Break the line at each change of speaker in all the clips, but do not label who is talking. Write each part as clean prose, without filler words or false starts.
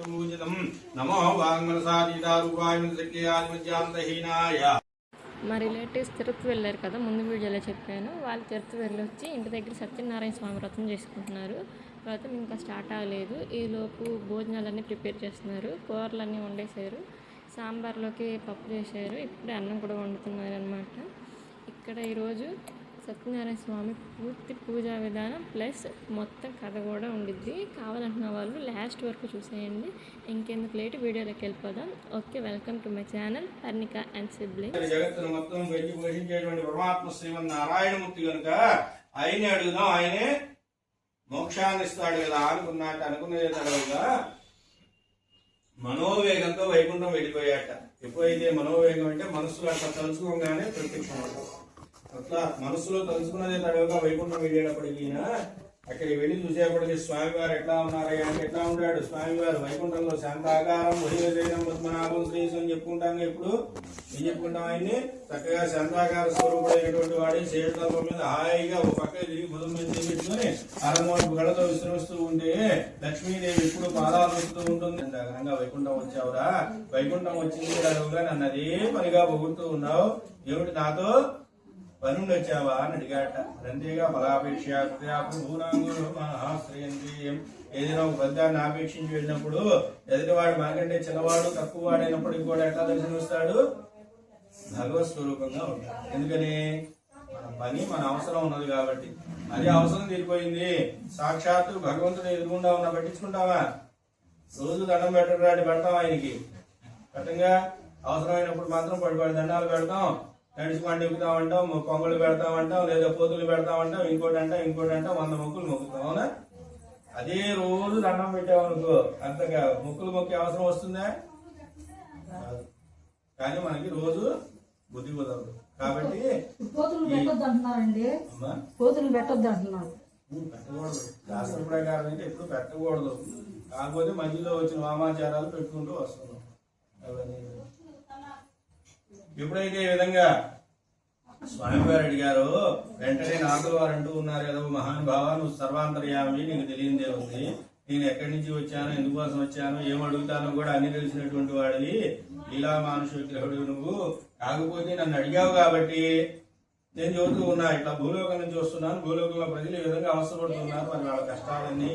నమో
మా రిలేటివ్స్ తిరుపతి వెళ్ళారు కదా, ముందు వీడియోలో చెప్పాను. వాళ్ళు తిరుపతి వెళ్ళొచ్చి ఇంటి దగ్గర సత్యనారాయణ స్వామి వ్రతం చేసుకుంటున్నారు. వ్రతం ఇంకా స్టార్ట్ అవ్వలేదు. ఈలోపు భోజనాలన్నీ ప్రిపేర్ చేస్తున్నారు. కూరలన్నీ వండేశారు. సాంబార్లోకి పప్పు చేశారు. ఇప్పుడే అన్నం కూడా వండుతున్నారు అనమాట. ఇక్కడ ఈరోజు సత్యనారాయణ స్వామి పూర్తి పూజా విధానం ప్లస్ మొత్తం కథ కూడా ఉండిద్ది. కావాలంటున్న వాళ్ళు లాస్ట్ వరకు చూసేయండి. ఇంకెందుకు లేట్ వీడియోలోకి వెళ్ళిపోదాం. Okay, welcome to my channel Parnika and siblings.
జగత్తును మొత్తం వెళ్లి పోషించేటువంటి పరమాత్మ శ్రీమన్నారాయణమూర్తి కనుక ఆయనే అడుగుదాం. ఆయనే మోక్షాన్ని ఇస్తాడు కదా అనుకునేది తడవుగా మనోవేగంతో వైకుంఠం వెళ్ళిపోయాట. ఎప్పుడైతే మనోవేగం అంటే మనసులో అట్లా తలుచుకోగానే ప్రత్యక్షం అట్లా మనసులో తలుచుకున్నదే తడవుగా వైకుంఠం వెళ్ళేటప్పటికి అక్కడికి వెళ్ళి చూసేప్పటికి స్వామివారు ఎట్లా ఉన్నారయ్యా అంటే ఎట్లా ఉంటాడు స్వామివారు వైకుంఠంలో శాంతాకారం వహివేదం పద్మనాభం శ్రీసు అని చెప్పుకుంటాం. ఇప్పుడు ఏం చెప్పుకుంటాం? ఆయన్ని చక్కగా శాంతాకార స్వరూపుడైనటువంటి వాడి శేషతల్పం మీద హాయిగా ఒక పక్క తిరిగి భుజం మీద పెట్టుకుని అరమోటు గడతో విశ్రమిస్తూ ఉంటే లక్ష్మీదేవి ఇప్పుడు పాదాలు వస్తూ ఉంటుంది. ఘనంగా వైకుంఠం వచ్చావురా, వైకుంఠం వచ్చింది అడవుగా నన్ను అదే పనిగా పొగుడుతూ ఉన్నావు, ఏమిటి నాతో పనుండి వచ్చావా అని అడిగాట. అంతేగా బలాపేక్షాశ్రయంత్రియం ఏదైనా ఒక పద్యాన్ని ఆపేక్షించి వెళ్ళినప్పుడు ఎదుటివాడు మనకంటే చిన్నవాడు తక్కువ వాడైనప్పటికీ కూడా ఎట్లా దర్శనమిస్తాడు? భగవత్ స్వరూపంగా ఉంటాడు. ఎందుకని మన పని మన అవసరం ఉన్నది కాబట్టి. అదే అవసరం తీరిపోయింది, సాక్షాత్తు భగవంతుడు ఎదురుగుండా ఉన్నా పట్టించుకుంటావా? రోజు దండం పెట్టరాడి పెడతాం, ఆయనకి కట్టంగా అవసరమైనప్పుడు మాత్రం పడిపడి దండాలు పెడతాం, నడిచిపండి ఎక్కుతామంటాం, పొంగలు పెడతామంటాం, లేదా పోతులు పెడతామంటాం, ఇంకోటి అంటాం 100 మొక్కులు మొక్కుతాం. అవునా? అదే రోజు దండం పెట్టామనుకో అంతగా మొక్కులు మొక్కే అవసరం వస్తుందా? కానీ మనకి రోజు బుద్ధి కుదరదు కాబట్టి పెట్టకూడదు. శాస్త్ర ప్రకారం అయితే ఎప్పుడు పెట్టకూడదు. కాకపోతే మధ్యలో వచ్చిన వామాచారాలు పెట్టుకుంటూ వస్తున్నాం. అవన్నీ ఎప్పుడైతే ఈ విధంగా స్వామివారు అడిగారో వెంటనే నాకులు వారు అంటూ ఉన్నారు కదా, మహానుభావ నువ్వు సర్వాంతర్యామి, నీకు తెలియదే ఉంది, నేను ఎక్కడి నుంచి వచ్చాను, ఎందుకోసం వచ్చాను, ఏం అడుగుతానో కూడా అన్ని తెలిసినటువంటి వాడివి, లీలా మానుష విగ్రహుడు నువ్వు. కాకపోతే నన్ను అడిగావు కాబట్టి నేను చెబుతూ ఉన్నా, ఇట్లా భూలోకం నుంచి వస్తున్నాను, భూలోకంలో ప్రజలు ఈ విధంగా అవసరపడుతున్నారు, మరి వాళ్ళ కష్టాలన్నీ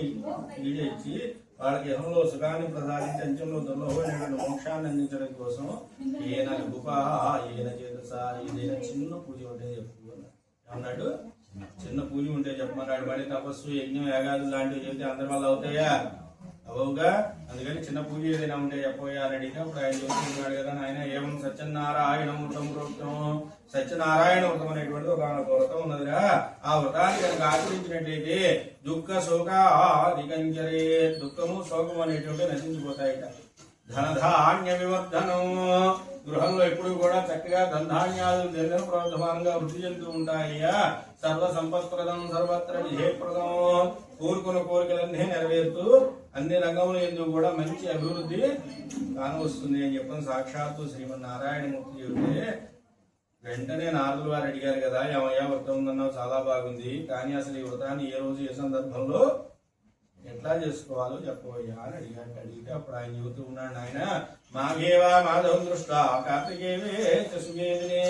ఈడేచ్చి వాళ్ళకి ఎహంలో సుఖాన్ని ప్రసాదించి అంచెంలో దుర్లభమైనటువంటి మోక్షాన్ని అందించడం కోసం ఈయన ఉపా ఈయన చేత ఏదైనా చిన్న పూజ ఉంటే చెప్పు అన్నాడు. చిన్న పూజ ఉంటే చెప్పమన్నాడు. మళ్ళీ తపస్సు యజ్ఞం యాగాదులు లాంటివి చెబితే అందరి వల్ల అవుతాయా? అవవుగా. అందుకని చిన్న పూజ ఏదైనా ఉంటే చెప్పోయా అని అడిగితే అప్పుడు ఆయన చెప్తున్నాడు కదా, ఆయన ఏమం సత్యనారాయణ వృతం ప్రోక్తం, సత్యనారాయణ వ్రతం అనేటువంటి ఒక వ్రతం ఉన్నదిరా. ఆ వ్రతాన్ని కనుక ఆచరించినట్లయితే దుఃఖ శోక అధికంచరే, దుఃఖము శోకము అనేటువంటి నశించిపోతాయిట. ధనధాన్య వివర్ధనం, గృహంలో ఎప్పుడు కూడా చక్కగా ధనధాన్యాలు దిన ప్రవర్ధమానంగా వృద్ధి చెందుతూ ఉంటాయ్యా. సర్వ సంపత్ప్రదం సర్వత్ర విజయప్రదం, కోరుకున్న కోరికలన్నీ నెరవేరుతూ అన్ని రంగముల ఎందుకు కూడా మంచి అభివృద్ధి కానవస్తుంది అని చెప్పని సాక్షాత్తు శ్రీమన్నారాయణమూర్తి చెబితే వెంటనే నారదులు వారు అడిగారు కదా, ఏమయ్యా వ్రతం ఉందన్నావు, చాలా బాగుంది, కానీ అసలు ఈ వ్రతాన్ని ఏ రోజు ఏ సందర్భంలో ఎట్లా చేసుకోవాలో చెప్పవయ్యా అని అడిగితే అప్పుడు ఆయన చెబుతూ ఉన్నాడు, ఆయన మాఘేవా మాధవం దృష్టా కార్తికేవే సుగేదినే,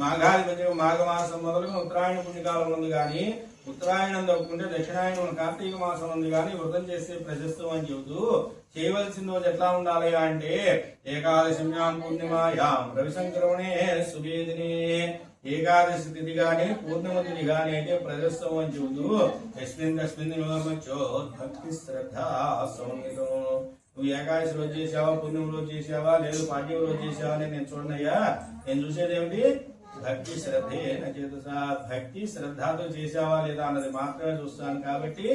మాఘాధిపతి మాఘమాసం మొదలుగా ఉత్తరాయణ పుణ్యకాలం ఉంది, కానీ ఉత్తరాయణం తప్పుకుంటే దక్షిణాయనం కార్తీక మాసం ఉంది, కానీ వ్రతం చేస్తే ప్రశస్తం అని చెబుతూ చేయవలసిన రోజు ఎట్లా ఉండాలి అంటే ఏకాదశిమ్యాం పూర్ణిమాయాం రవిశంకరమణే సుగేదినే, ఏకాదశి తిథి గాని పూర్ణిమ తిథి గాని అయితే ప్రజస్తం అని చెబుతూ యస్మిన్ భక్తి శ్రద్ధ సంగీతం. నువ్వు ఏకాదశి రోజు చేసావా, పూర్ణిమ రోజు చేసావా, లేదు పాఠ్యం రోజు చేసావా అని నేను చూడనయ్యా. నేను చూసేది ఏమిటి? భక్తి శ్రద్ధే నచేతసా, భక్తి శ్రద్ధతో చేసావా లేదా అన్నది మాత్రమే చూస్తాను. కాబట్టి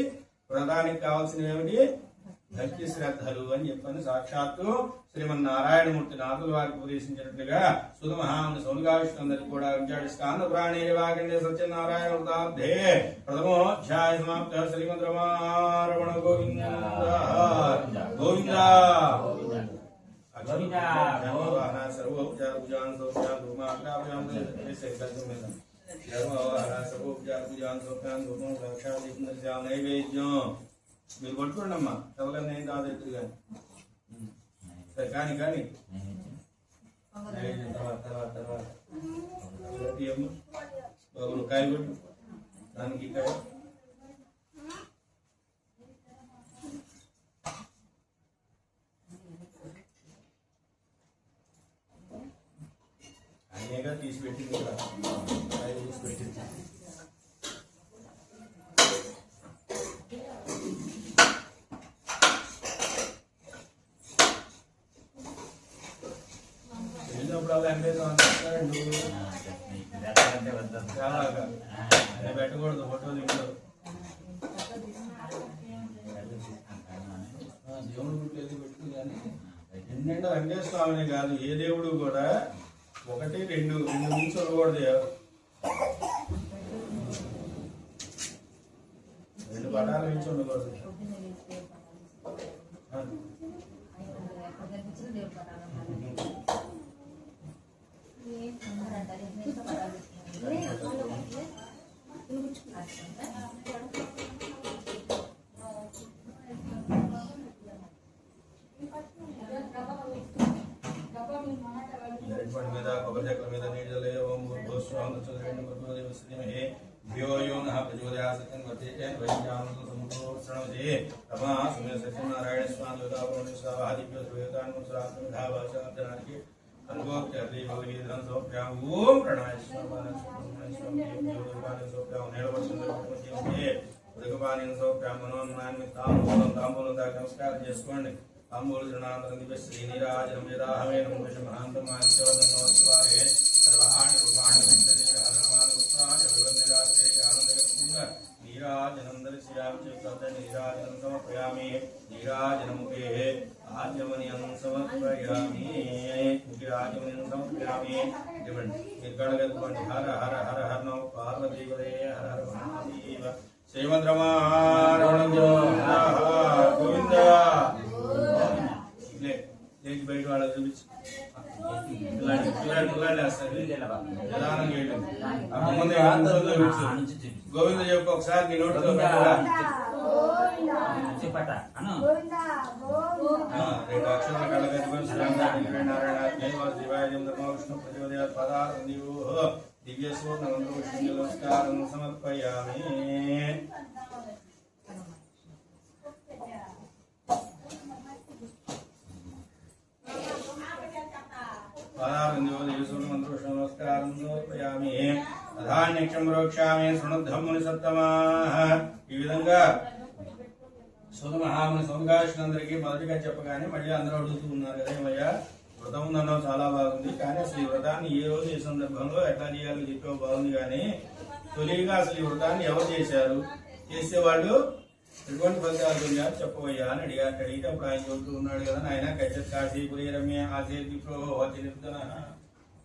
వ్రతానికి కావాల్సినవి ఏమిటి? భక్తి శ్రద్ధలు అని చెప్పని సాక్షాత్తు శ్రీమన్నారాయణమూర్తి నాథుల వారికి ఉపదేశించినట్లుగా సుధమహాముని సౌనకావిష్ణులందరికీ కూడా ఉంచాడు. స్కాంద ప్రాణేయ వాగండే సత్యనారాయణ వృతార్థే ప్రథమోధ్యాయ సమాప్త. శ్రీమద్ రమణ గోవింద గోవింద. సర్వోపచార పూజాన్ సౌఖ్యాన్ ధూమాగ్రాభ్యాం సర్వోపచార పూజాన్ సౌఖ్యాన్ ధూమం సాక్షాత్ నైవేద్యం. మీరు పట్టుకోండి అమ్మా, ఎవరైనా ఏం కాదు ఎత్తుగా. సరే కానీ కానీ తర్వాత బాబు కాయ కొట్టు దానికి కాయ అనేగా తీసి పెట్టింది కాయ తీసి పెట్టింది వెళ్ళినప్పుడు అలా ఎంపేద్దాం అనుకుంటాడు పెట్టకూడదు ఫోటోలు ఇంట్లో దేవుడు గుట్లేదు పెట్టు కానీ ఎన్నెండో వెంకటేశ్వర స్వామినే కాదు ఏ దేవుడు కూడా ఒకటి రెండు నుంచి ఉండకూడదు రెండు పటాల నుంచి ఉండకూడదు మీద కొబ్బరి చెక్కల మీద నీళ్ళే ఓం భూస్వామి యోయో నః ప్రచోదయాసక్తం వర్తేతే వైజ్ఞానం సముద్రోత్సణవదే రమా సుమే సత్యనారాయణ స్వామి ఉదాహరణ స్వాహాదిభ్యో శ్రేయతాన్ముత్సరాత్మ ధావాచనానికి అనుభోక్తి భగవద్గీతం సోప్యాం ఓం ప్రణాయస్వామి సోప్యాం నేలవర్షంలో ఉదకపానీయం సోప్యాం మనోన్మాన్ని తాంబూలం దాకా నమస్కారం చేసుకోండి తాంబూలు జనాంతరం దివ్య శ్రీనిరాజనం యదాహమే నమోష మహాంతం ఆదిత్యవదనోత్సవారే సర్వాణి రూపాణి నామాని ఉత్సాహ వివర్ణిరాత్రే ఆనందగత్పుంగ నీరాజనం దర్శయామి చేత నీరాజనం సమర్పయామి నీరాజనముఖే ఆద్యమనియం సమర్పయామి నీరాజమనియం సమర్పయామి ఇవ్వండి నిర్గణగత్వండి హర హర హర హర నమ పార్వతీపదే హర హర మహాదేవ శ్రీమద్రమారమణ గోవింద లేచి బయట వాళ్ళకి చూపించి గోవింద చెప్పు ఒకసారి నీ నోటితో రెండు అక్షరాల కళ్ళ దివ్య నమస్కారం సమర్పయామి నమస్కారం సమర్పయామి అధాన్యక్షం రోక్షామి శృణుద్ధముని సత్తమాః. ఈ విధంగా సుధ మహాముని సౌందర్యాలందరికీ మొదటిగా చెప్పగానే మళ్ళీ అందరూ అడుగుతూ ఉన్నారు కదా ఏమయ్యా వ్రతం ఉందన్నావు చాలా బాగుంది కానీ అసలు ఈ వ్రతాన్ని ఏ రోజు ఏ సందర్భంలో ఎట్లా చేయాలో చెప్పావు బాగుంది కానీ తొలిగా అసలు ఈ వ్రతాన్ని ఎవరు చేశారు చేసేవాళ్ళు ఎటువంటి ఫలితాలు పొందారు చెప్పవయ్యా అని అడిగితే అప్పుడు ఆయన చెబుతూ ఉన్నాడు కదా ఆయన కచ్చత్ కాశీపురి రమ్య ఆశీర్తి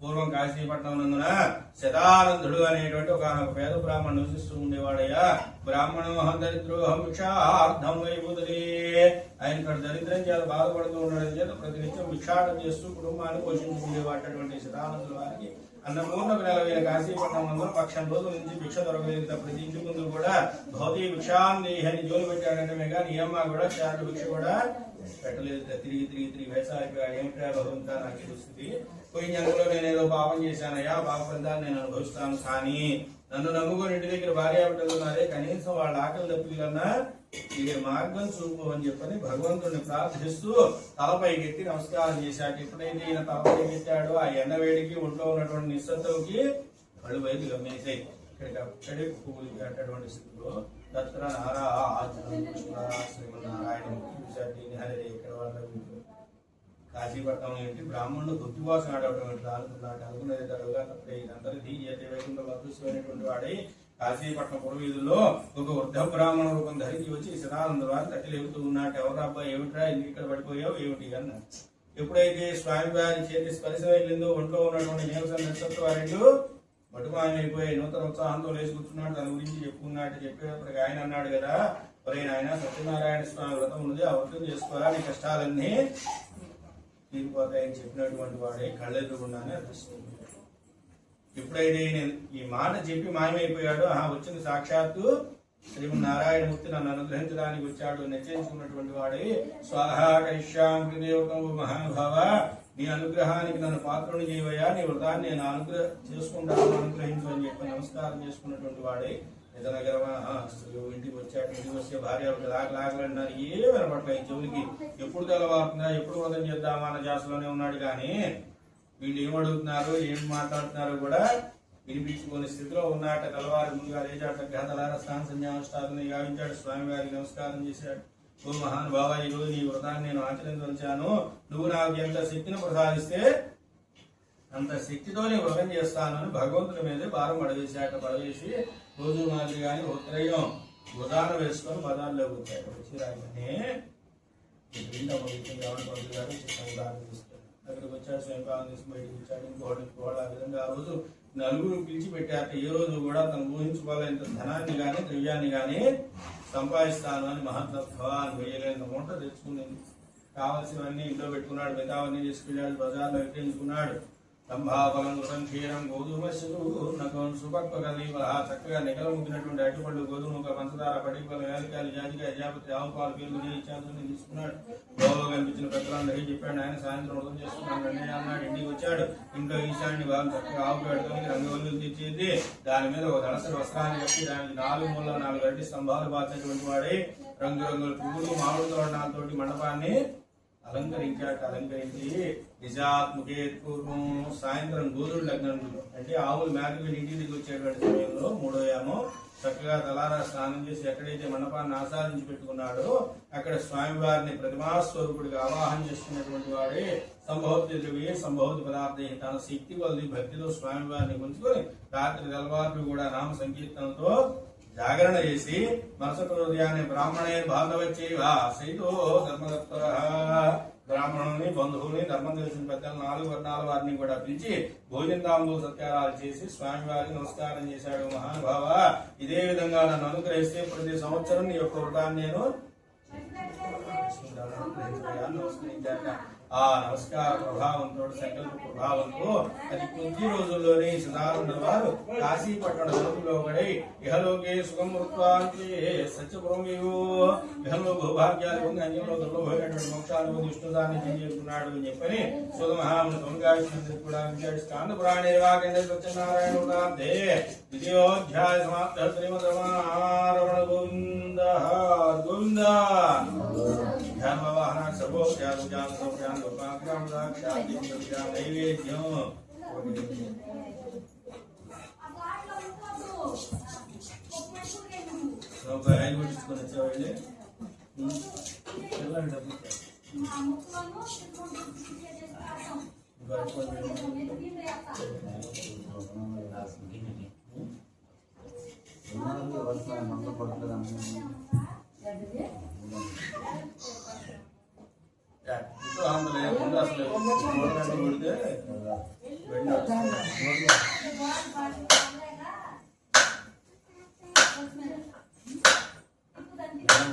పూర్వం కాశీపట్నం నందున శతానందుడు అనేటువంటి ఒక పేద బ్రాహ్మణుడు నివసిస్తూ ఉండేవాడయ్యా. బ్రాహ్మణోహం దరిద్రోహం భిక్షార్థం వైపుదలే ఆయన ఇక్కడ దరిద్రం చేత బాధపడుతూ ఉండడం చేత ప్రతినిత్యం భిక్షాటం చేస్తూ కుటుంబాన్ని పోషించుకునేవాటటువంటి శతానందుడు వారికి అన్నపూర్ణకు నెలవైన కాశీపట్నం నందున 1,000 రోజుల నుంచి భిక్ష దొరకలేదు. ప్రతి ఇంటి ముందు కూడా భౌతిక భిక్షాన్ని జోలు పెట్టాడంటే కానీ ఏమ్మా కూడా చాటు భిక్ష కూడా పెట్టలేదు. తిరిగి వేసారిపోయాడు. ఏమిటా భగవంతా నాకు తెలుస్తుంది పోయిన జన్మలో నేను ఏదో పాపం చేశానయ్యా పాప ఫలితాన్ని నేను అనుభవిస్తాను కానీ నన్ను నమ్ముకొని ఇంటి దగ్గర భార్య బిడ్డలు ఉన్నారే కనీసం వాళ్ళ ఆకలి తప్పికన్నా ఇదే మార్గం చూపు అని చెప్పని భగవంతుడిని ప్రార్థిస్తూ తలపైకి ఎత్తి నమస్కారం చేశాడు. ఎప్పుడైతే ఈయన తలపైకి ఎత్తాడో ఆ ఎండ వేడికి ఒంట్లో ఉన్నటువంటి నిశ్శబ్దంకి కళ్ళు బయలు గమనించాయి. ఇక్కడికి అక్కడే పువ్వులు కట్టటువంటి స్థితిలో దత్ర శ్రీమన్నారాయణ హరి ఇక్కడ వాళ్ళ కాశీపట్నం ఏంటి బ్రాహ్మణుడు గుర్తువాసం ఆడేటువంటి అనుకున్నది తరువుగా తప్పే ఇదంతా తీయటి వైకుంఠ అదృశ్యమైనటువంటి వాడై కాశీపట్నం పురవీధుల్లో ఒక వృద్ధ బ్రాహ్మణ రూపం ధరించి వచ్చి శతానంద వారు తట్టిలు ఎగుతూ ఉన్నట్టు ఎవరు అబ్బాయి ఏమిట్రా ఎందుకు ఇక్కడ పడిపోయావు ఏమిటి అన్న. ఎప్పుడైతే స్వామి వారి చేతి స్పర్శ వెళ్ళిందో ఒంట్లో ఉన్నటువంటి నీలసం నక్షత్ర వారిలో మటుమాయమైపోయి నూతన ఉత్సాహంతో లేచి కూర్చున్నాడు. దాని గురించి చెప్పుకున్నట్టు చెప్పేటప్పటికి ఆయన అన్నాడు కదా మరి ఆయన సత్యనారాయణ స్వామి వ్రతం ఉన్నది ఆ వ్రతం చేసుకోవాలి కష్టాలన్నీ తీరిపోతాయని చెప్పినటువంటి వాడే కళ్ళెదురుకుండానే అనిపిస్తుంది. ఎప్పుడైతే ఈ మాట చెప్పి మాయమైపోయాడో వచ్చింది సాక్షాత్తు శ్రీమన్నారాయణమూర్తి నన్ను అనుగ్రహించడానికి వచ్చాడు నిశ్చయించుకున్నటువంటి వాడే స్వాహా కరిష్యాం కృదేవకం మహానుభావ నీ అనుగ్రహానికి నన్ను పాత్రుని చేయవయ్యా, నీ వ్రతాన్ని నేను చేసుకుంటాను, అనుగ్రహించు అని చెప్పి నమస్కారం చేసుకున్నటువంటి వాడే నిజనగరమా ఇంటికి వచ్చాడు. ఇంటికి వచ్చే భార్య లాగలాగలన్నారు, ఏ వినపట్లేదు చెవులకి. ఎప్పుడు తెల్లవారుతుందా, ఎప్పుడు వ్రతం చేద్దామా అన్న జాసలోనే ఉన్నాడు. కానీ వీళ్ళు ఏమడుగుతున్నారు, ఏం మాట్లాడుతున్నారో కూడా వినిపించుకునే స్థితిలో ఉన్నాట. తెల్లవారు ముందుగా లేచాట, గ్రహతలార స్నాన సంధ్యానుష్ఠానాన్ని గావించాడు, స్వామి వారికి నమస్కారం చేశాడు. ఓ మహానుభావ, ఈ రోజు నీ వ్రతాన్ని నేను ఆచరించవచ్చాను, నువ్వు నాకు ఎంత శక్తిని ప్రసాదిస్తే అంత శక్తితో నేను వ్రతం చేస్తాను అని భగవంతుడి మీద భారం పడవేశాట. పడవేసి రోజు మాదిరిగాని ఉత్తరయం భుజాన వేసుకొని పదాల్లో కూర్చాడు. వచ్చి రాగానే అక్కడికి వచ్చాడు, స్వయంపాలన చేసి బయటకు వచ్చాడు. ఇంకోటి ఆ విధంగా ఆ రోజు నలుగురు పిలిచి పెట్టాక ఏ రోజు కూడా తను ఊహించుకోలేంత ధనాన్ని గాని ద్రవ్యాన్ని గాని సంపాదిస్తాను అని మహత్తత్వాన్ని వేయలేని మూట తెచ్చుకునేది. కావలసినవన్నీ ఇంట్లో పెట్టుకున్నాడు, మిగతావన్నీ తీసుకెళ్ళాడు, బజార్లో విక్రయించుకున్నాడు. సంభాఫలం కృతం క్షీరం గోధుమ సుపక్వగలీవల చక్కగా నిగల ముగ్గినటువంటి అరటిపళ్ళు, గోధుమ పంచదార, పడిపలు, యాలకాయలు, జాజికాయ, జాపత్రి, ఆవు పాలు, పెరుగు ఇత్యాదులు తీసుకున్నాడు. గోలో కనిపించిన పెద్దలందరికీ చెప్పాడు. ఆయన సాయంత్రం వ్రతం చేసుకున్నాడు అన్నయ్య అన్నాడు. ఇంటికి వచ్చాడు. ఇంట్లో ఈశాన్య భాగం చక్కగా ఆవు పెట్టుకొని రంగవల్లులు తెచ్చేది, దాని మీద ఒక దళసరి వస్త్రాన్ని కట్టి దానికి 4 మూల 4 అరటి స్తంభాలు బాచినటువంటి వాడే రంగురంగుల పువ్వులు, మామిడి తోరణాలతోటి మండపాన్ని అలంకరించి నిజాత్ముకే పూర్వం సాయంత్రం గోధుడు లగ్నం అంటే ఆవులు మేకలు ఇంటికి దిగి వచ్చేటువంటి సమయంలో 3వ యామం చక్కగా తలారా స్నానం చేసి ఎక్కడైతే మండపాన్ని ఆసాదించి పెట్టుకున్నాడో అక్కడ స్వామివారిని ప్రతిమాస్వరూపుడిగా ఆవాహన చేసుకున్నటువంటి వాడే సంభవతి పదార్థ తన శక్తి కొద్ది భక్తితో స్వామివారిని ఉంచుకొని రాత్రి తెల్లవారులు కూడా నామ సంకీర్తనతో జాగరణ చేసి మరుసటి ఉదయాన్నే బ్రాహ్మణే బాంధవచ్చేవ సైతో ధర్మదత్త బ్రాహ్మణుని, బంధువుని, ధర్మం తెలిసిన పెద్దలు 4 వర్ణాల వారిని కూడా పిలిచి భోజనతాంబూ సత్కారాలు చేసి స్వామివారికి నమస్కారం చేశాడు. మహానుభావ, ఇదే విధంగా నన్ను అనుగ్రహిస్తే ప్రతి సంవత్సరం నీ యొక్క వ్రతాన్ని నేను నమస్కరించాక ఆ నమస్కార ప్రభావంతో, సంకల్ప ప్రభావంతో అది కొద్ది రోజుల్లోనే సదానంద వారు కాశీపట్టణ నలుగులో పడి ఇహలోకే సుఖం వృత్వాంతి సత్యపురమేవో ఇహంలో భూభాగ్యాలు పొంది అన్యంలో దుర్లభమైనటువంటి మోక్షాలు పొంది విష్ణు సాన్నిధ్యం చేసుకున్నాడు అని చెప్పని సుధమహాముని సోమగారి కూడా స్కాంద పురాణే వాక్యండే సత్యనారాయణ వృతాంతే ద్వితీయోధ్యాయ సమాప్త శ్రీమద్ రమణ గోవింద గోవింద ధ్యానవాహన సర్వోపచారం నైవేద్యం ఆయన కొట్టించుకొని వచ్చేవాళ్ళే ముందు అసలు కొడితే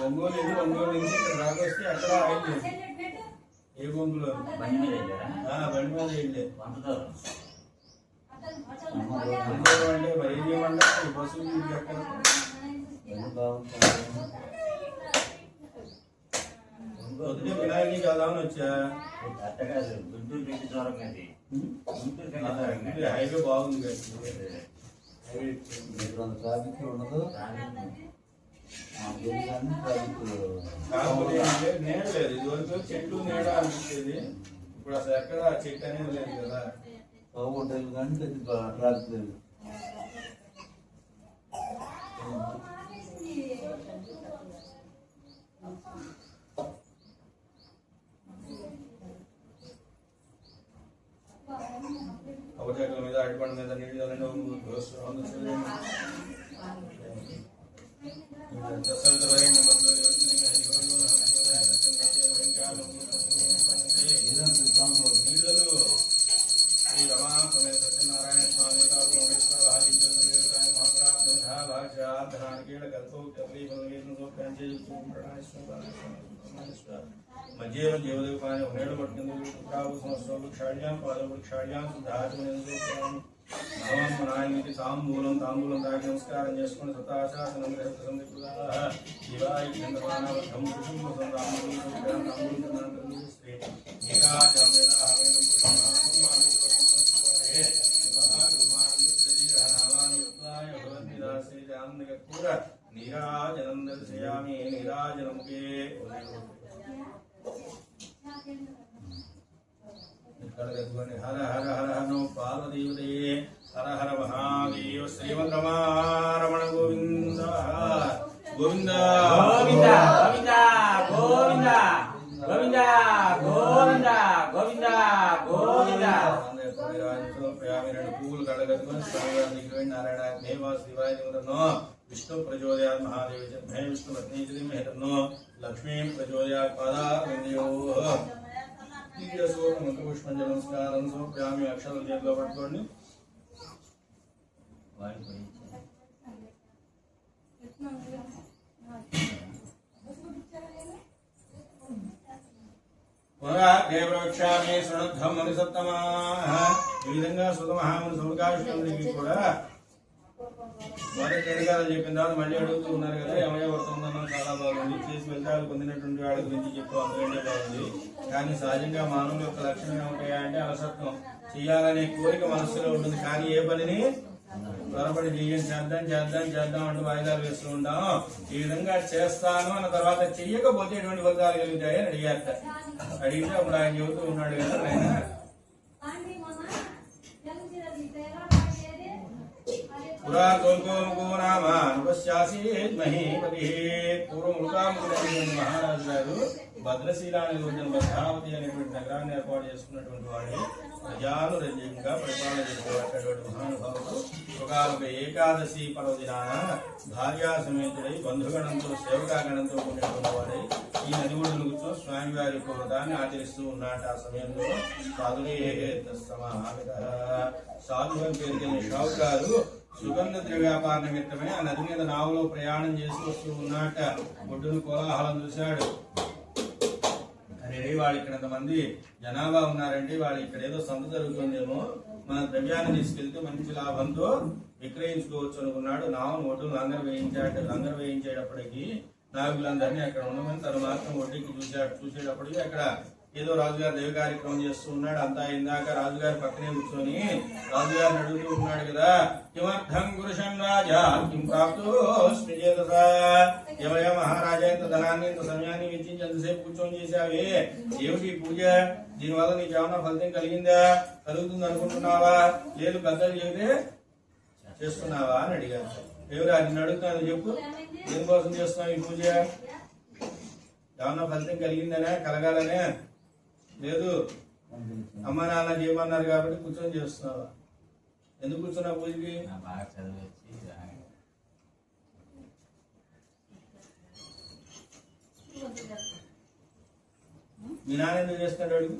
ఒంగోలు నుంచి ఇక్కడ రాకొస్తే అక్కడ ఆయిల్ ఏ బొంగులో బండి మీద వెళ్ళే అంటే మరి ఏం చేయమంటే బస్సు ఎక్కడ పొద్దునే వినాయకుడికి వెళ్దామని వచ్చా. హైవే బాగుంది ట్రాఫిక్ ఉండదు, నీడ లేదు. ఇదివరకు చెట్లు నీడ అనిపించేది, ఇప్పుడు అసలు ఎక్కడ చెట్టు అనేది లేదు కదా. ట్రాఫిక్ లేదు. అవజాకుల మీద అడిపండు మీద నీళ్ళు శ్రీ రమా సమేత సత్యనారాయణ స్వామి మధ్య జీవదేవాన్ని 1 ఏళ్ళు పట్టుకుంది. వృక్షాభూషణ వృక్షాళ్యాం పాదవృక్షాళ్యాం శుద్ధాచమనం నామానికి తాంబూలం తాకి నమస్కారం చేసుకుని సతాశాసనం శివాయ చంద్రమానవర్థం నీరాజనం దర్శయామి నీరాజనముఖే హర హర హర నో పార్వతీవదయే హర హర మహాదేవ శ్రీమద్రమారమణ గోవింద గోవింద
గోవింద గోవింద గోవింద గోవింద గోవింద గోవింద
రెండు పువ్వులు కడగట్టుకుని స్వామివారి దగ్గర వెళ్ళి నారాయణ దేవా శివాయ దేవతను విష్ణు ప్రచోదయాత్ మహాదేవ మే విష్ణు పత్ని మేతను లక్ష్మీ ప్రచోదయాత్ పాదారవిందయో మంత్రపుష్పంజ నమస్కారం సమర్పయామి అక్షరం చేతిలో పట్టుకోండి దేవరక్షామి శృణుద్ధం మనుసత్తమా ఈ విధంగా సుతమహాముని సౌకాశుడికి కూడా మొదటి ఎడగాలు చెప్పిన తర్వాత మళ్ళీ అడుగుతూ ఉన్నారు కదా ఏమయ్య వర్తందనం చాలా బాగుంది చేసి ఫలితాలు పొందినటువంటి వాళ్ళ గురించి చెప్పు అందుకంటే బాగుంది కానీ సహజంగా మానవుల యొక్క లక్షణం ఏమిటాయా అంటే అలసత్వం చేయాలనే కోరిక మనస్సులో ఉంటుంది కానీ ఏ పనిని త్వరపడి చేద్దాం అంటూ వాయిదాలు వేస్తూ ఉంటాం ఈ విధంగా చేస్తాను అన్న తర్వాత చెయ్యకపోతే ఎటువంటి ఫలితాలు కలుగుతాయని అడిగారట అడిగితే అప్పుడు ఆయన చెబుతూ ఉన్నాడు కదా ఆయన మహారాజు గారు భద్రశీలాన్ని రోజున భద్రావతి అనేటువంటి నగరాన్ని ఏర్పాటు చేసుకున్నటువంటి వాడు ప్రజానురంజకంగా పరిపాలన చేసేటటువంటి మహానుభావుడు ఒక ఏకాదశి పర్వదినాన భార్యా సమేతుడై బంధుగణంతో సేవకాగణంతో ఉండేటువంటి వాడై ఈ నది ఒడ్డును కూర్చొని స్వామివారి యొక్క వ్రతాన్ని ఆచరిస్తూ ఉన్నాడు. ఆ సమయంలో సాధు అని పేరుకెళ్ళిన షావుకారు సుగంధ ద్రవ్యాపార నిమిత్తమై ఆ నది మీద నావులో ప్రయాణం చేసి వస్తూ ఉన్నట్ట. ఒడ్డును కోలాహలం చూశాడు. అరే వాళ్ళు ఇక్కడ మంది జనాభా ఉన్నారంటే వాళ్ళు ఇక్కడ ఏదో సంత జరుగుతుందేమో, మన ద్రవ్యాన్ని తీసుకెళ్తే మంచి లాభంతో విక్రయించుకోవచ్చు అనుకున్నాడు. నావును ఒడ్డును లంగర వేయించాడు. లంగర వేయించేటప్పటికి నాగులందరినీ అక్కడ ఉండమని తను మాత్రం ఒడ్డుకి చూసేటప్పటికి అక్కడ ఏదో రాజుగారు దైవ కార్యక్రమం చేస్తూ ఉన్నాడు. అంతా ఇందాక రాజుగారి పక్కనే కూర్చొని రాజుగారిని అడుగుతూ ఉన్నాడు కదా, కిమర్థం పురుషం రాజా కిం ప్రాప్తోస్మి చేతసా, ఏమయ్యా మహారాజా ఇంత ధనాన్ని ఇంత సమయాన్ని వెచ్చించి ఎంతసేపు కూర్చొని చేశావే, ఏమిటి పూజ, దీనివల్ల నీకు ఏమన్నా ఫలితం కలిగిందా, కలుగుతుంది అనుకుంటున్నావా, లేదు పెద్దలు చెబితే చేస్తున్నావా అని అడిగారు. ఎవరా నిన్ను అడుగుతాను చెప్పు, దేనికోసం చేస్తున్నావు ఈ పూజ, ఏమన్నా ఫలితం కలిగిందనే కలగాలనే, లేదు అమ్మ నాన్న చేయమన్నారు కాబట్టి కూర్చొని చేస్తున్నావా, ఎందుకు కూర్చున్నావు పూజకి, మీ నాన్న ఎందుకు చేస్తున్నాడు అడుగు,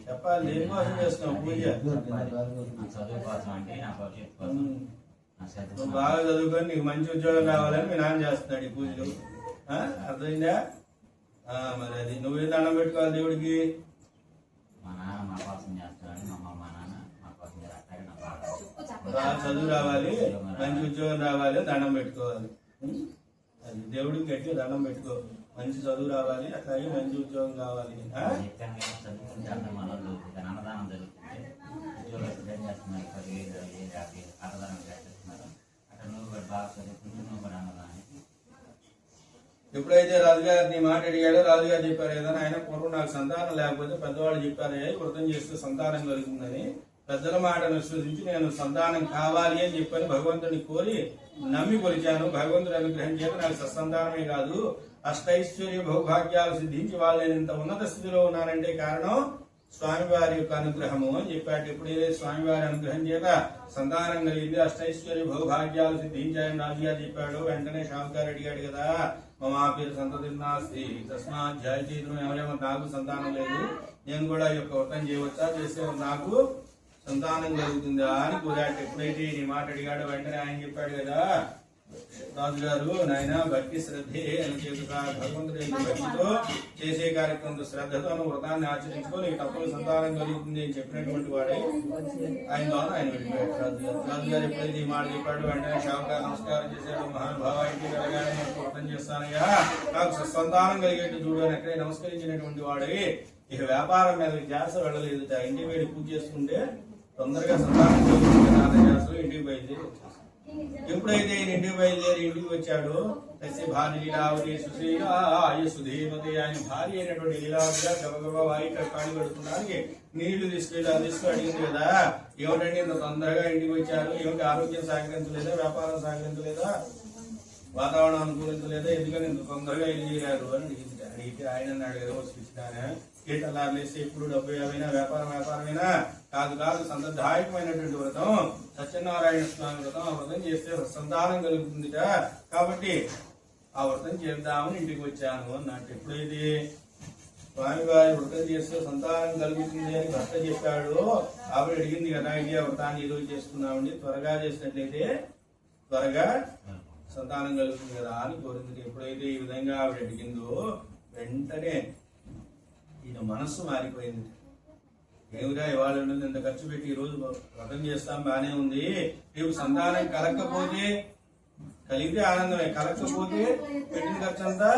చెప్పాలి దేనికోసం చేస్తున్నావు పూజ, నువ్వు బాగా చదువుకొని నీకు మంచి ఉద్యోగం రావాలని మీ నాన్న చేస్తున్నాడు ఈ పూజలు, అర్థమైందా, మరి అది నువ్వేం దండం పెట్టుకోవాలి దేవుడికి, బాగా చదువు రావాలి, మంచి ఉద్యోగం రావాలి, దండం పెట్టుకోవాలి, అది దేవుడికి గట్టిగా దండం పెట్టుకో, మంచి చదువు రావాలి, అట్లాగే మంచి ఉద్యోగం కావాలి. ఎప్పుడైతే రాజుగారు నీ మాట అడిగాడో రాజుగారు చెప్పారు ఏదైనా ఆయన పూర్వం నాకు సంతానం లేకపోతే పెద్దవాళ్ళు చెప్పారు వ్రతం చేస్తే సంతానం కలుగుతుందని, పెద్దల మాటను విశ్వసించి నేను సంతానం కావాలి అని చెప్పని భగవంతుని కోరి నమ్మి కొలిచాను. భగవంతుడి అనుగ్రహం చేత నాకు సత్సంతానమే కాదు అష్టైశ్వర్య భౌభాగ్యాలు సిద్ధించి వాళ్ళు నేను ఇంత ఉన్నత స్థితిలో ఉన్నానంటే కారణం స్వామివారి యొక్క అనుగ్రహము అని చెప్పాడు. ఎప్పుడైతే స్వామివారి అనుగ్రహం చేత సంతానం కలిగింది, అష్టైశ్వర్య భౌభాగ్యాలు సిద్ధించాయని రాజుగారు చెప్పాడు. వెంటనే షావుకారు అడిగాడు కదా, మా పేరు సంతతి నాస్తి తస్మాధ్యాయుడు, ఎవరేమో నాకు సంతానం లేదు, నేను కూడా ఈ యొక్క వ్రతం చేయవచ్చా, చేస్తే నాకు సంతానం కలుగుతుందా అని కోరాడు. ఎప్పుడైతే ఈ మాట అడిగాడో వెంటనే ఆయన చెప్పాడు కదా, రాజుగారు నాయన భక్తి శ్రద్ధే అని చేతుగా భగవంతుడి యొక్క భక్తితో చేసే కార్యక్రమంతో శ్రద్ధతో వ్రతాన్ని ఆచరించుకో నీకు తప్పని సంతానం కలుగుతుంది అని చెప్పినటువంటి వాడే ఆయన ద్వారా ఆయన వెళ్ళిపోయాడు. రాజుగారు ఎప్పుడైతే ఈ మాట చెప్పాడు వెంటనే షావుకారు నమస్కారం చేశాడు. మహానుభావ ఇంటికి వెళ్ళగానే నేను వ్రతం చేస్తానయ్యా, నాకు సంతానం కలిగేట్టు చూడు అని ఎక్కడే నమస్కరించినటువంటి వాడే ఇక వ్యాపారం మీద ధ్యాస వెళ్ళలేదు. ఇంటికి వెళ్ళి పూజ చేసుకుంటే తొందరగా సంతానం కలుగుతుంది నాన్న ధ్యాసలో ఇంటికి బయలుదేరి వచ్చేసాడు. ఎప్పుడైతే ఆయన ఇంటికి బయలుదేరి ఇంటికి వచ్చాడో తస్య భార్య లీలావతి సుశీల సుధీమతి ఆయన భార్య అయినటువంటి లీలావతిగా గబగబా వాయి కాడి పెడుతున్నానికి నీళ్లు తీసుకెళ్ళి అడిగింది కదా, ఏమిటండి ఇంత తొందరగా ఇంటికి వచ్చారు, ఏమిటి ఆరోగ్యం సహకరించలేదా, వ్యాపారం సహకరించలేదా, వాతావరణం అనుకూలించలేదా, ఎందుకని ఇంత తొందరగా ఇల్లు చేరారు అని అడిగితే ఆయన అన్నాడు కదా వచ్చినానే కీటలార్లేస్తే ఎప్పుడు డబ్బు ఏమైనా వ్యాపారమైనా కాదు సంతదాయకమైనటువంటి వ్రతం సత్యనారాయణ స్వామి వ్రతం. ఆ వ్రతం చేస్తే సంతానం కలుగుతుందిట, కాబట్టి ఆ వ్రతం చేద్దామని ఇంటికి వచ్చాను అన్నట్టు. ఎప్పుడైతే స్వామి వారి వ్రతం చేస్తే సంతానం కలుగుతుంది అని భర్త చెప్పాడు, ఆవిడ అడిగింది కదా ఇది ఆ వ్రతాన్ని ఈరోజు చేసుకున్నామండి, త్వరగా చేసినట్లయితే త్వరగా సంతానం కలుగుతుంది కదా అని కోరింది. ఎప్పుడైతే ఈ విధంగా ఆవిడ అడిగిందో వెంటనే ఈయన మనస్సు మారిపోయింది. ఏమిరా ఇవాళ ఉంటుంది ఇంత ఖర్చు పెట్టి ఈ రోజు వ్రతం చేస్తాం బానే ఉంది, రేపు సంతానం కలగకపోతే కలిగితే ఆనందమే, కలగకపోతే పెట్టిన ఖర్చు అంతా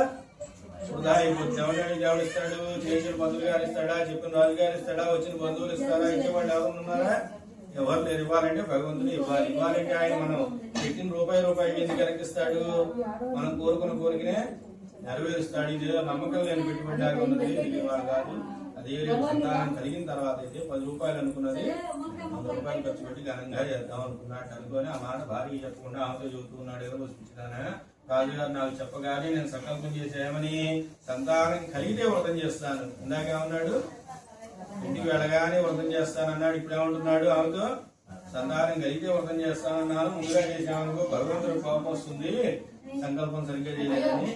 వృధా అయిపోతుంది. ఎవరు ఇస్తాడు, చేసిన బంధువులు గారు ఇస్తాడా, చెప్పిన రాజు గారు ఇస్తాడా, వచ్చిన బంధువులు ఇస్తారా, ఇచ్చేవాళ్ళు ఎవరు ఉన్నారా, ఎవరు లేరు. ఇవ్వాలంటే భగవంతుని ఇవ్వాలి. ఇవ్వాలంటే ఆయన మనం పెట్టిన రూపాయి ఎందుకు కలెక్కిస్తాడు, మనం కోరుకున్న కోరికనే నెరవేరుస్తాడు. ఇది నమ్మకం లేని పెట్టుబడి ఉన్నది, ఇది ఇవ్వాలి కాదు. అదే సంతానం కలిగిన తర్వాత అయితే 10 రూపాయలు అనుకున్నది 100 రూపాయలు ఖర్చు పెట్టి ఘనంగా చేద్దాం అనుకున్నాడు. అనుకొని ఆ మాట భార్య చెప్పకుండా ఆమెతో చెబుతున్నాడు ఏదో వస్తుందా రాజుగారు నాకు చెప్పగానే నేను సంకల్పం చేసేమని సంతానం కలిగితే వ్రతం చేస్తాను. ఇందాక ఏమన్నాడు, ఇంటికి వెళ్ళగానే వ్రతం చేస్తానన్నాడు. ఇప్పుడు ఏమంటున్నాడు, ఆమెతో సంతానం కలిగితే వ్రతం చేస్తానన్నాను, ముందుగా చేసామనుకో భగవంతుడు కోపం వస్తుంది, సంకల్పం సరిగ్గా చేయలేదని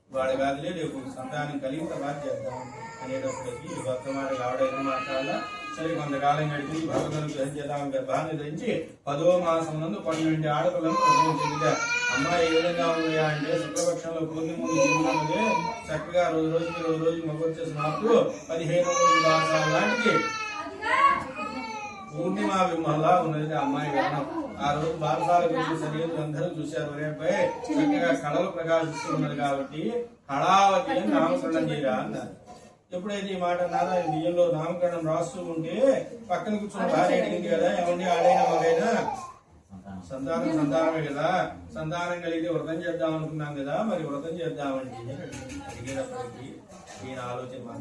వాడు కాదులే రేపు సంతానం కలిగిన తర్వాత చేద్దాం అనేటప్పటికీ భక్తమాట ఆవిడ ఎదురు మాట్లాడాల. సరే కొంతకాలం గడిపి భగవంతుని గ్రహించేద్దాం గర్భాన్ని ధరించి 10వ మాసం నందు 12 ఆడపిల్లను ప్రసవించిందిగా. అమ్మాయి ఏ విధంగా ఉన్నాయా అంటే శుక్లపక్షంలో పూర్ణి ముందు చిన్నదే చక్కగా రోజు మగ వచ్చేసి నాకు 15 మాసాల నాటికి పూర్ణిమ విమలా ఉన్నది అమ్మాయి వివరణం. ఆ రోజు బాలసాల గురించి సరిగ్గా అందరూ చూశారు. రేపై చక్కగా కళలు ప్రకాశిస్తున్నది కాబట్టి కళావతి అని నామకరణం చేయరా అన్నారు. ఎప్పుడైతే ఈ మాట అన్నారో ఆయన బియ్యంలో నామకరణం రాస్తూ ఉంటే పక్కన కూర్చున్న భార్య అడిగింది కదా, ఏమండి ఆడైనా మగైనా సంతానమే కదా, సంతానం కలిగితే వ్రతం చేద్దాం అనుకున్నాం కదా, మరి వ్రతం చేద్దామండి అడిగేటప్పటికి ఈయన ఆలోచన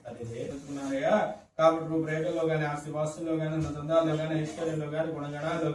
అది లేకున్నాయా. కాబట్టి రూపురేఖల్లో కానీ ఆస్తి పాస్తుల్లో కానీ దందాల్లో కానీ ఐశ్వర్యంలో కానీ గుణగణాల్లో